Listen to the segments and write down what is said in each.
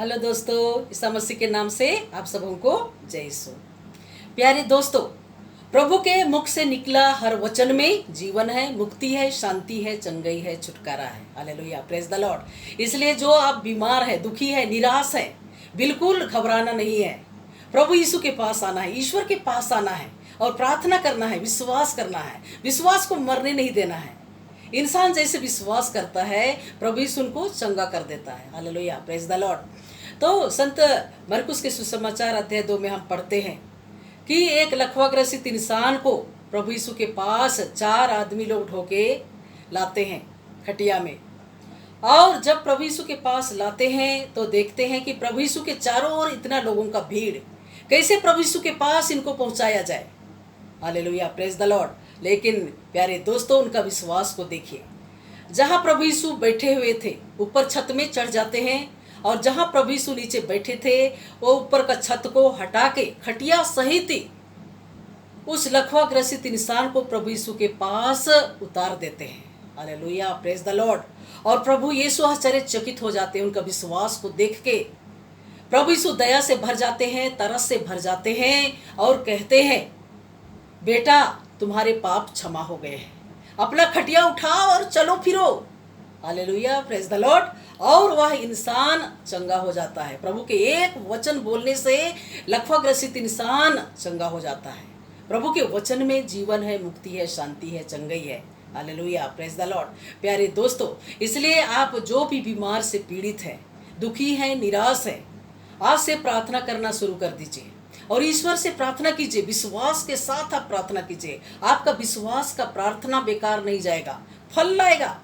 Hello दोस्तों, ईसा मसीह के नाम से आप सबों को जय यीशु। प्यारे दोस्तों, प्रभु के मुख से निकला हर वचन में जीवन है, मुक्ति है, शांति है, चंगाई है, छुटकारा है। Hallelujah, praise the Lord. इसलिए जो आप बीमार है, दुखी है, निराश है, बिल्कुल घबराना नहीं है। प्रभु यीशु के पास आना है, ईश्वर के पास आना है और प्रार्थना करना है, विश्वास करना है। विश्वास को मरने नहीं देना है। इंसान जैसे विश्वास करता है, प्रभु यीशु उनको चंगा कर देता है। Hallelujah, praise the Lord. तो संत मरकुस के सुसमाचार अध्याय 2 में हम पढ़ते हैं कि एक लकवाग्रसित इंसान को प्रभु यीशु के पास 4 आदमी लोग ढोके लाते हैं खटिया में। और जब प्रभु यीशु के पास लाते हैं तो देखते हैं कि प्रभु यीशु के चारों ओर इतना लोगों का भीड़, कैसे प्रभु यीशु के पास इनको पहुंचाया जाए। Hallelujah, praise the Lord. लेकिन प्यारे दोस्तों, उनका विश्वास को देखिए। जहाँ प्रभु यीशु बैठे हुए थे, ऊपर छत में चढ़ जाते हैं, और जहाँ प्रभु यीशु नीचे बैठे थे वो ऊपर का छत को हटा के खटिया सहित उस लकवाग्रसित इंसान को प्रभु यीशु के पास उतार देते हैं। Hallelujah, praise the Lord. और प्रभु यीशु आश्चर्यचकित हो जाते हैं उनका विश्वास को देख के। प्रभु यीशु दया से भर जाते हैं, तरस से भर जाते हैं और कहते हैं, बेटा तुम्हारे पाप क्षमा हो गए हैं, अपना खटिया उठाओ और चलो फिरो। Hallelujah, praise the Lord. और वह इंसान चंगा हो जाता है। प्रभु के एक वचन बोलने से लकवाग्रसित इंसान चंगा हो जाता है। प्रभु के वचन में जीवन है, मुक्ति है, शांति है, चंगाई है। Hallelujah, praise the Lord. प्यारे दोस्तों, इसलिए आप जो भी बीमार से पीड़ित है, दुखी है, निराश है, आज से प्रार्थना करना शुरू कर दीजिए और ईश्वर से प्रार्थना कीजिए। विश्वास के साथ आप प्रार्थना कीजिए। आपका विश्वास का प्रार्थना बेकार नहीं जाएगा, फल लाएगा।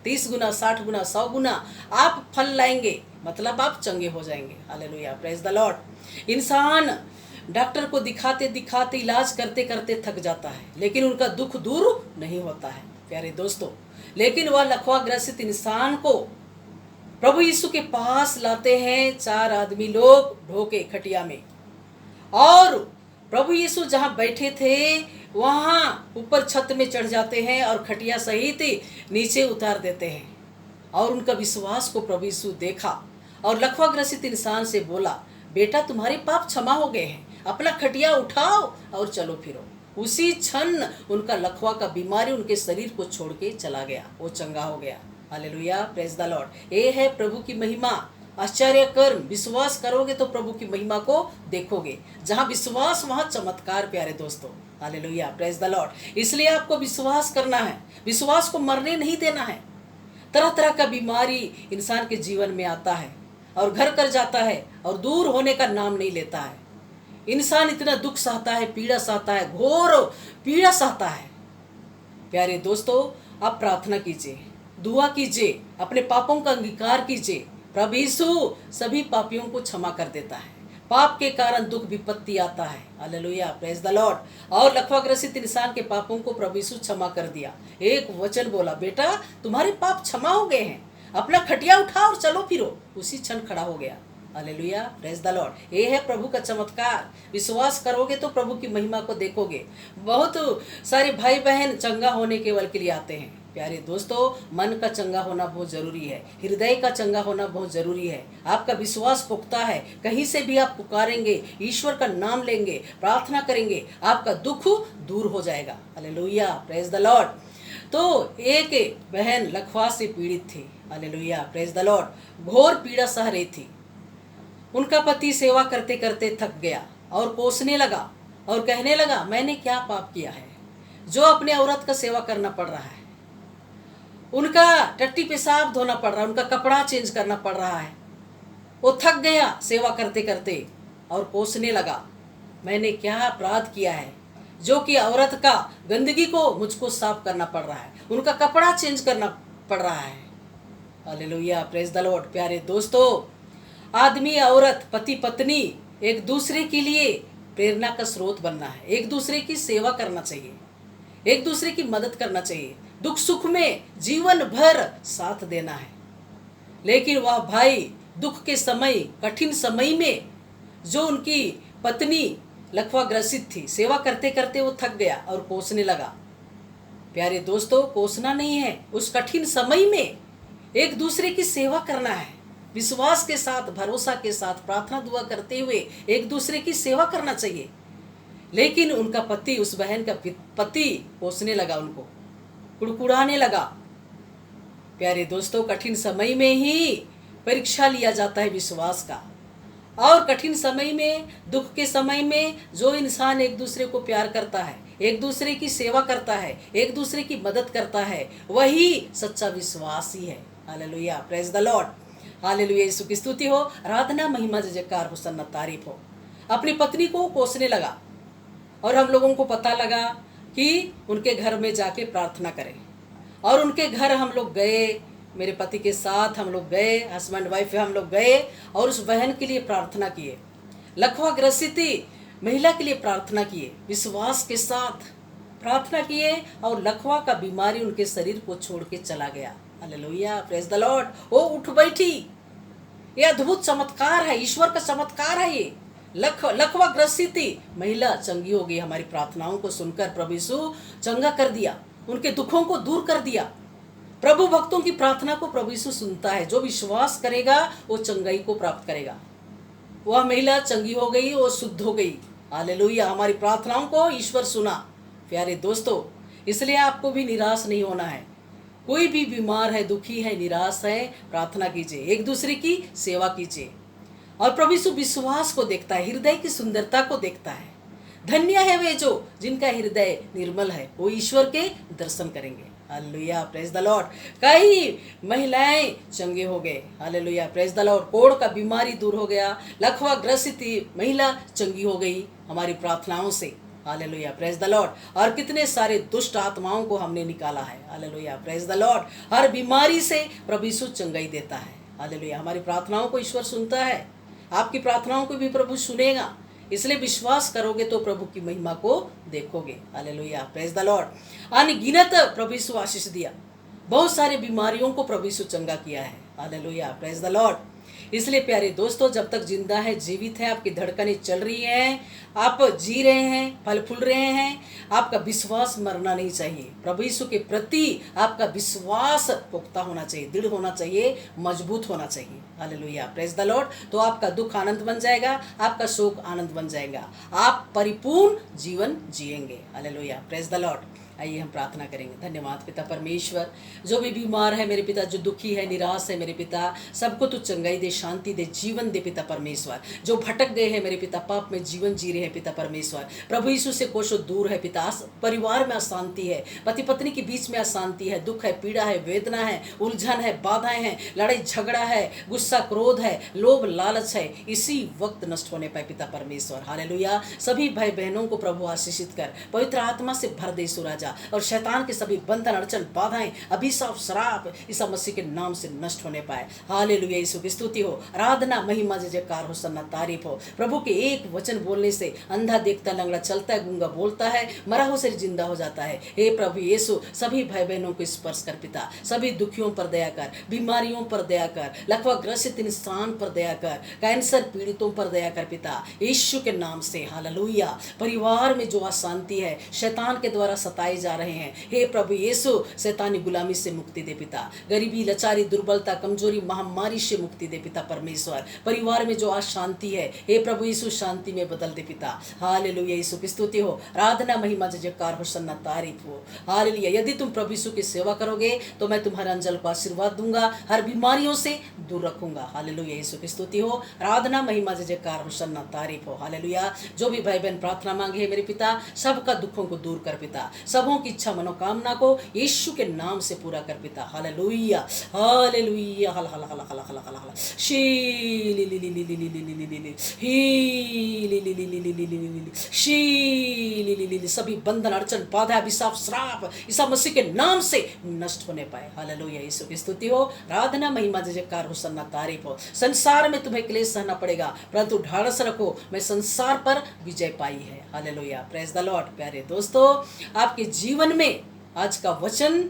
30 गुना, 60 गुना, 100 गुना आप फल लाएंगे, मतलब आप चंगे हो जाएंगे। Hallelujah, praise the Lord. इंसान डॉक्टर को दिखाते दिखाते, इलाज करते करते थक जाता है, लेकिन उनका दुख दूर नहीं होता है प्यारे दोस्तों। लेकिन वह लकवाग्रसित इंसान को प्रभु यीशु के पास लाते हैं 4 आदमी लोग ढोके खटिया में, और प्रभु यीशु जहाँ बैठे थे वहाँ ऊपर छत में चढ़ जाते हैं और खटिया सहित नीचे उतार देते हैं। और उनका विश्वास को प्रभु यीशु देखा और लकवाग्रसित इंसान से बोला, बेटा तुम्हारे पाप क्षमा हो गए हैं, अपना खटिया उठाओ और चलो फिरो। उसी क्षण उनका लकवा का बीमारी उनके शरीर को छोड़ के चला गया, वो चंगा हो गया। Hallelujah, praise the Lord. ये है प्रभु की महिमा, आश्चर्य कर्म। विश्वास करोगे तो प्रभु की महिमा को देखोगे। जहाँ विश्वास वहाँ चमत्कार प्यारे दोस्तों। Hallelujah, praise the Lord. इसलिए आपको विश्वास करना है, विश्वास को मरने नहीं देना है। तरह तरह का बीमारी इंसान के जीवन में आता है और घर कर जाता है और दूर होने का नाम नहीं लेता है। इंसान इतना दुख सहता है, पीड़ा सहता है, घोर पीड़ा सहता है। प्यारे दोस्तों, आप प्रार्थना कीजिए, दुआ कीजिए, अपने पापों का अंगीकार कीजिए। प्रभु यीशु सभी पापियों को क्षमा कर देता है। पाप के कारण दुख विपत्ति आता है। Hallelujah, praise the Lord. और लकवाग्रसित इंसान के पापों को प्रभु यीशु क्षमा कर दिया। एक वचन बोला, बेटा तुम्हारे पाप क्षमा हो गए हैं, अपना खटिया उठाओ और चलो फिरो। उसी क्षण खड़ा हो गया। Hallelujah, praise the Lord. ये है प्रभु का चमत्कार। विश्वास करोगे तो प्रभु की महिमा को देखोगे। बहुत सारे भाई बहन चंगा होने केवल के लिए आते हैं। प्यारे दोस्तों, मन का चंगा होना बहुत जरूरी है, हृदय का चंगा होना बहुत जरूरी है। आपका विश्वास पुख्ता है, कहीं से भी आप पुकारेंगे, ईश्वर का नाम लेंगे, प्रार्थना करेंगे, आपका दुख दूर हो जाएगा। Hallelujah, praise the Lord. तो एक बहन लकवा से पीड़ित थी। Hallelujah, praise the Lord. घोर पीड़ा सह रही थी। उनका पति सेवा करते करते थक गया और कोसने लगा और कहने लगा, मैंने क्या पाप किया है जो अपने औरत का सेवा करना पड़ रहा है। उनका टट्टी पेशाब धोना पड़ रहा है, उनका कपड़ा चेंज करना पड़ रहा है। वो थक गया सेवा करते करते और कोसने लगा, मैंने क्या अपराध किया है जो कि औरत का गंदगी को मुझको साफ करना पड़ रहा है, उनका कपड़ा चेंज करना पड़ रहा है। Hallelujah, praise the Lord. प्यारे दोस्तों, आदमी औरत, पति पत्नी एक दूसरे के लिए प्रेरणा का स्रोत बनना है। एक दूसरे की सेवा करना चाहिए, एक दूसरे की मदद करना चाहिए, दुख सुख में जीवन भर साथ देना है। लेकिन वह भाई दुख के समय, कठिन समय में जो उनकी पत्नी लकवाग्रसित थी, सेवा करते करते वो थक गया और कोसने लगा। प्यारे दोस्तों, कोसना नहीं है, उस कठिन समय में एक दूसरे की सेवा करना है। विश्वास के साथ, भरोसा के साथ प्रार्थना दुआ करते हुए एक दूसरे की सेवा करना चाहिए। लेकिन उनका पति, उस बहन का पति कोसने लगा, उनको कुड़कुड़ाने लगा। प्यारे दोस्तों, कठिन समय में ही परीक्षा लिया जाता है विश्वास का। और कठिन समय में, दुख के समय में जो इंसान एक दूसरे को प्यार करता है, एक दूसरे की सेवा करता है, एक दूसरे की मदद करता है, वही सच्चा विश्वासी है। Hallelujah, praise the Lord. Hallelujah, Yeshu की स्तुति हो, आराधना, महिमा, जयकार, होसन्ना, तारीफ हो। अपनी पत्नी को कोसने लगा और हम लोगों को पता लगा कि उनके घर में जाके प्रार्थना करें। और उनके घर हम लोग गए, मेरे पति के साथ हम लोग गए, हस्बैंड वाइफ हम लोग गए और उस बहन के लिए प्रार्थना किए, लकवा ग्रसित महिला के लिए प्रार्थना किए, विश्वास के साथ प्रार्थना किए और लकवा का बीमारी उनके शरीर को छोड़ के चला गया। Hallelujah, praise the Lord. वो उठ बैठी। ये अद्भुत चमत्कार है, ईश्वर का चमत्कार है। ये लकवा ग्रसित महिला चंगी हो गई। हमारी प्रार्थनाओं को सुनकर प्रभु यीशु चंगा कर दिया, उनके दुखों को दूर कर दिया। प्रभु भक्तों की प्रार्थना को प्रभु यीशु सुनता है। जो विश्वास करेगा वो चंगाई को प्राप्त करेगा। वह महिला चंगी हो गई, वो शुद्ध हो गई। हालेलुया, हमारी प्रार्थनाओं को ईश्वर सुना। प्यारे दोस्तों, इसलिए आपको भी निराश नहीं होना है। कोई भी बीमार है, दुखी है, निराश है, प्रार्थना कीजिए, एक दूसरे की सेवा कीजिए। और प्रभु यीशु विश्वास को देखता है, हृदय की सुंदरता को देखता है। धन्य है वे जो जिनका हृदय निर्मल है, वो ईश्वर के दर्शन करेंगे। Hallelujah, praise the Lord. कई महिलाएं चंगे हो गए। Hallelujah, praise the Lord. कोढ़ का बीमारी दूर हो गया, लकवा ग्रसित महिला चंगी हो गई हमारी प्रार्थनाओं से। Hallelujah, praise the Lord. और कितने सारे दुष्ट आत्माओं को हमने निकाला है। Hallelujah, praise the Lord. हर बीमारी से प्रभु यीशु चंगाई देता है। हालेलुया, हमारी प्रार्थनाओं को ईश्वर सुनता है। आपकी प्रार्थनाओं को भी प्रभु सुनेगा। इसलिए विश्वास करोगे तो प्रभु की महिमा को देखोगे। Hallelujah, praise the Lord. अनगिनत प्रभु यीशु आशीष दिया, बहुत सारे बीमारियों को प्रभु यीशु चंगा किया है। Hallelujah, praise the Lord. इसलिए प्यारे दोस्तों, जब तक जिंदा है, जीवित है, आपकी धड़कनें चल रही हैं, आप जी रहे हैं, फल फूल रहे हैं, आपका विश्वास मरना नहीं चाहिए। प्रभु यीशु के प्रति आपका विश्वास पुख्ता होना चाहिए, दृढ़ होना चाहिए, मजबूत होना चाहिए। Hallelujah, praise the Lord. तो आपका दुख आनंद बन जाएगा, आपका शोक आनंद बन जाएगा, आप परिपूर्ण जीवन जिएंगे। Hallelujah, praise the Lord. आइए हम प्रार्थना करेंगे। धन्यवाद पिता परमेश्वर, जो भी बीमार है मेरे पिता, जो दुखी है, निराश है मेरे पिता, सबको तू चंगाई दे, शांति दे, जीवन दे पिता परमेश्वर। जो भटक गए हैं मेरे पिता, पाप में जीवन जी रहे हैं पिता परमेश्वर, प्रभु यीशु से कोसों दूर है पिता। परिवार में अशांति है, पति पत्नी के बीच में अशांति है, दुख है, पीड़ा है, वेदना है, उलझन है, बाधाएं हैं, लड़ाई झगड़ा है, गुस्सा क्रोध है, लोभ लालच है, इसी वक्त नष्ट होने पाए पिता परमेश्वर। हालेलुया, सभी भाई बहनों को प्रभु आशीषित कर, पवित्र आत्मा से भर दे सुराजा, और शैतान के सभी बंधन, अड़चन, बाधाएं, अभिशाप, श्राप ईसा मसीह के नाम से नष्ट होने पाए। हालेलुया, यीशु की स्तुति हो, आराधना, महिमा, जयकार, होसन्ना, तारीफ हो। प्रभु के एक वचन बोलने से अंधा देखता, लंगड़ा चलता है, गूंगा बोलता है, मरा हो से जिंदा हो जाता है। हे प्रभु यीशु, सभी भाई बहनों को स्पर्श कर पिता, सभी दुखियों पर दया कर, बीमारियों पर दया कर, लकवा ग्रसित इंसान पर दया कर, कैंसर पीड़ितों पर दया कर पिता, यीशु के नाम से। हालेलुया, परिवार में जो अशांति है, शैतान के द्वारा सताए जा रहे हैं, हे प्रभु यीशु, शैतानी गुलामी से मुक्ति दे पिता, गरीबी, लाचारी, दुर्बलता, कमजोरी, महामारी से मुक्ति दे पिता परमेश्वर। परिवार में जो अशांति है, हे प्रभु यीशु, शांति में बदल दे पिता। हालेलुया, यीशु की स्तुति हो, आराधना, महिमा, जयकार, होसन्ना, तारीफ हो। हालेलुया, यदि तुम प्रभु यीशु की सेवा करोगे तो मैं तुम्हारे अंजल को आशीर्वाद दूंगा, हर बीमारियों से दूर रखूंगा। हालेलुया, यीशु की स्तुति हो, आराधना, महिमा, जयकार, होसन्ना, तारीफ हो। हालेलुया, जो भी भाई बहन प्रार्थना मांगे है मेरे पिता, सबका दुखों को दूर कर पिता, सबों की इच्छा मनोकामना को यीशु के नाम से पूरा कर पिता। हालेलुया, हालेलुया, हल हल हल हल हल हल हल she Lee Lee Lee Lee Lee Lee Lee Lee Lee Lee he Lee Lee Lee Lee Lee Lee Lee Lee she ली ली ली, सभी बंधन, अड़चन, बाधा, अभिशाप, श्राप ईसा मसीह के नाम से नष्ट होने पाए। हालेलुया, यीशु की स्तुति हो, आराधना, महिमा, जयकार, होसन्ना, तारीफ हो। संसार में तुम्हें क्लेश सहना पड़ेगा, परंतु ढाढ़स रखो, मैं संसार पर विजय पाई है। Hallelujah, praise the Lord. प्यारे दोस्तों, आपके जीवन में आज का वचन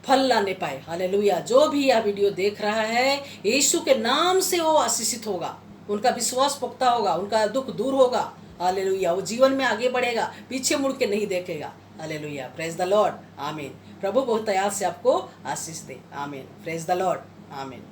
फल लाने पाए। हालेलुया, जो भी यह वीडियो देख रहा है, यीशु के नाम से वो आशीषित होगा, उनका विश्वास पुख्ता होगा, उनका दुख दूर होगा। हालेलुया, वो जीवन में आगे बढ़ेगा, पीछे मुड़ के नहीं देखेगा। Hallelujah, praise the Lord. आमीन। प्रभु बहुत दया से आपको आशीष दे। आमीन, प्रेज द लॉर्ड। आमीन।